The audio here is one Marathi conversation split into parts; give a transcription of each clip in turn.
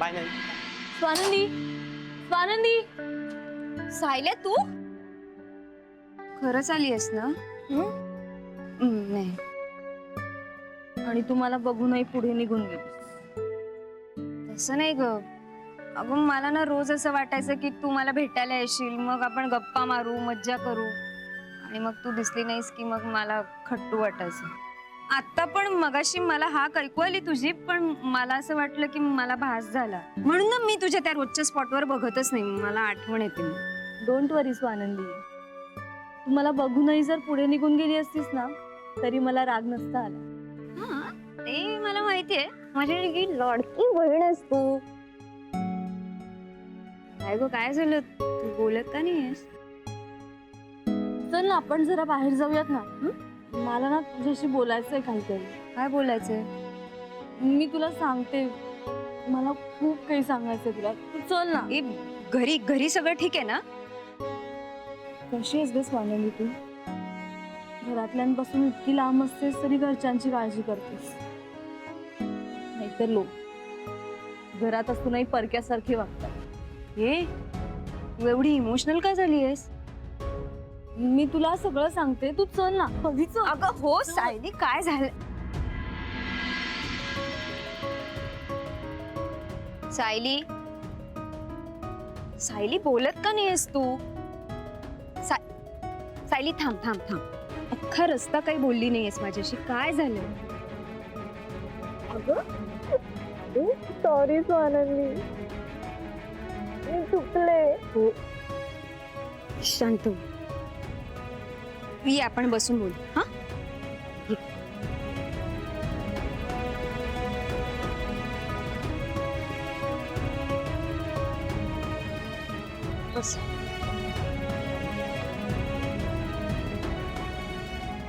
बाय नाही. स्वानंदी, स्वानंदी, सायल्या तू खरंच आलीयस ना? नाही. आणि तू मला बघूनही पुढे निघून गेलीस. तसं नाही ग. अगं मला ना रोज असं वाटायचं की तू मला भेटायला येशील, मग आपण गप्पा मारू, मज्जा करू. आणि मग तू दिसली नाहीस की मग मला खट्टू वाटायचं. आता पण मगाशी मला हाक ऐकू आली तुझी, पण मला असं वाटलं की मला भास झाला, म्हणून ना मी तुझ्या त्या रोजच्या स्पॉटवर बघतच नाही. मला आठवण येते मग. डोंट वरी स्वानंदी, तू मला बघूनही जर पुढे निघून गेली असतीस ना तरी मला राग नसता आला. हा, ते मला माहितीये. माझी लाडकी बहीण आहेस तू. काय गो, काय झालं? तू बोलत का नाहीयेस? चल ना आपण जरा बाहेर जाऊयात ना. मला ना तुझ्याशी बोलायचंय काहीतरी. काय बोलायचंय? मी तुला सांगते, मला खूप काही सांगायचंय तुला. तू चल ना. ए, घरी सगळं ठीक आहे ना? कशी आहेस ग स्वानंदी तू? घरातल्यांपासून इतकी लांब असतेस तरी घरच्यांची काळजी करतेस. नाहीतर लोक घरात असूनही परक्यासारखी वागतात. हे तू एवढी इमोशनल का झाली आहेस? मी तुला सगळं सांगते, तू चल ना. कधी चल. अगं हो सायली, काय झालं? सायली, सायली बोलत का नाहीयेस तू? सायली थांब थांब थांब. अख्खा रस्ता काही बोलली नाहीयेस माझ्याशी. काय झालं? अगं सॉरी स्वानंदी, मी चुकले. हो, शांत हो. ये आपण बसून बोलू. हा, बस.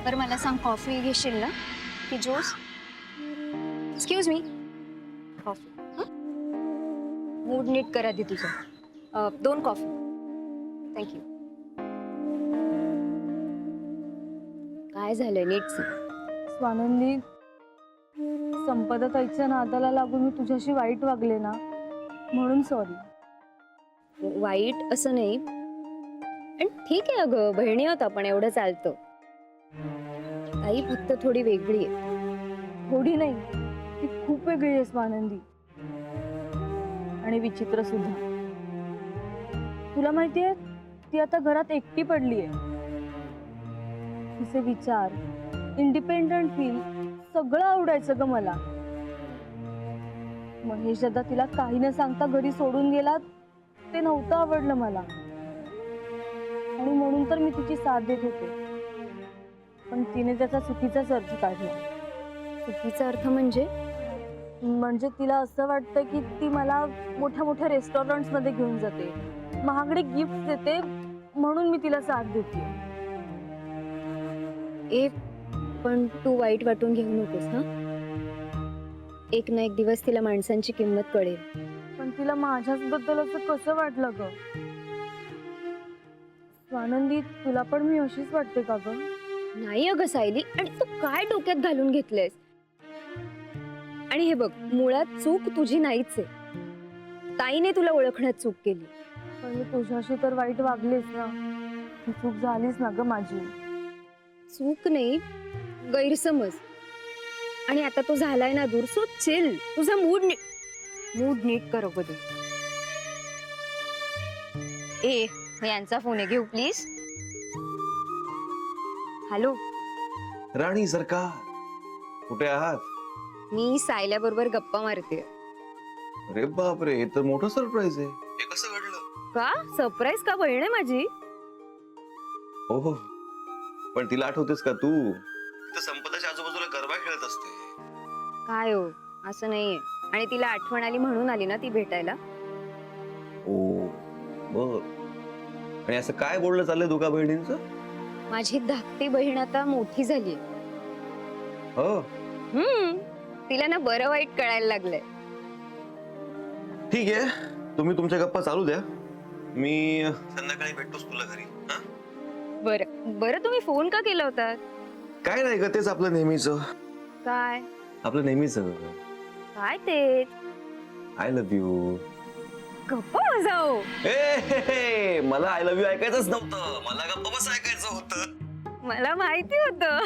तर मला सांग, कॉफी घेशील ना की juice? Excuse me, coffee. Mood नीट कर आधी तुझं. 2 कॉफी. थँक्यू. काय झालंय नीट सांग. स्वानंदी, संपदा ताईच्या नादाला लागून मी तुझ्याशी वाईट वागले ना, म्हणून सॉरी. वाईट असं नाही, आणि ठीक आहे. अगं बहिणी होत आपण, एवढं चालतं. आई फक्त थोडी वेगळी आहे. थोडी नाही, ती खूप वेगळी आहे स्वानंदी, आणि विचित्र सुद्धा. तुला माहितीये, ती आता घरात एकटी पडली आहे. तिचे विचार, इंडिपेंडंट फील सगळं आवडायचं ग मला. महेश दादा तिला काही न सांगता घरी सोडून गेला, ते नव्हतं आवडलं मला, आणि म्हणून तर मी तिची साथ देत होते. पण तिने त्याचा चुकीचाच अर्थ काढला. चुकीचा अर्थ म्हणजे? म्हणजे तिला असं वाटतं की ती मला मोठ्या मोठ्या रेस्टॉरंट्स मध्ये घेऊन जाते, महागडे गिफ्ट देते, म्हणून मी तिला साथ देते. एक पण तू वाईट वाटून घेऊ नकोस हा. एक ना एक दिवस तिला माणसांची किंमत कळेल. पण तिला माझ्याच बद्दल असं कसं वाटलं ग? स्वानंदी, तुला पण मी अशीच वाटते का ग? नाही अगं सायली, आणि तू काय डोक्यात घालून घेतलंयस? आणि हे बघ, मुळात चूक तुझी नाहीच आहे. ताईने तुला ओळखण्यात चूक केली. पण मी तुझ्याशी तर वाईट वागलीस ना, ही चूक झालीच ना ग माझी. चूक नाही, गैरसमज. आणि आता तो झालाय ना दूर, सो चिल. तुझा मूड नीट कर अगोदर. ए, यांचा फोन आहे, घेऊ प्लीज. हॅलो राणी सरकार, कुठे आहात? मी सायल्या बरोबर गप्पा मारते. अरे बापरे, हे तर मोठं सरप्राईज आहे. हे कसं घडलं? का सरप्राईज? का बहीण आहे माझी. हो, पण तिला आठवतेस का तू? तर संपदाच्या आजूबाजूला गरबा खेळत असते. काय हो, असं नाहीये. आणि तिला आठवण आली म्हणून आली ना ती भेटायला. ओ बर. आणि असं काय बोलणं चाललंय दोघा बहिणींचं? माझी धाकटी बहीण आता मोठी झाली. हो, तिला ना बरं वाईट कळायला लागलंय. ठीक आहे, तुम्ही तुमच्या गप्पा चालू द्या. मी संध्याकाळी भेटतोच तुला घरी. बरं तुम्ही फोन का केला होता? काय नाही ग, तेच आपलं नेहमीच. काय? आपलं नेहमीच. काय ते? I love you. गप्पा जाओ. मला आय लव्ह यू ऐकायचंच नव्हतं, मला गप्प बस ऐकायचं होतं. मला माहिती होतं.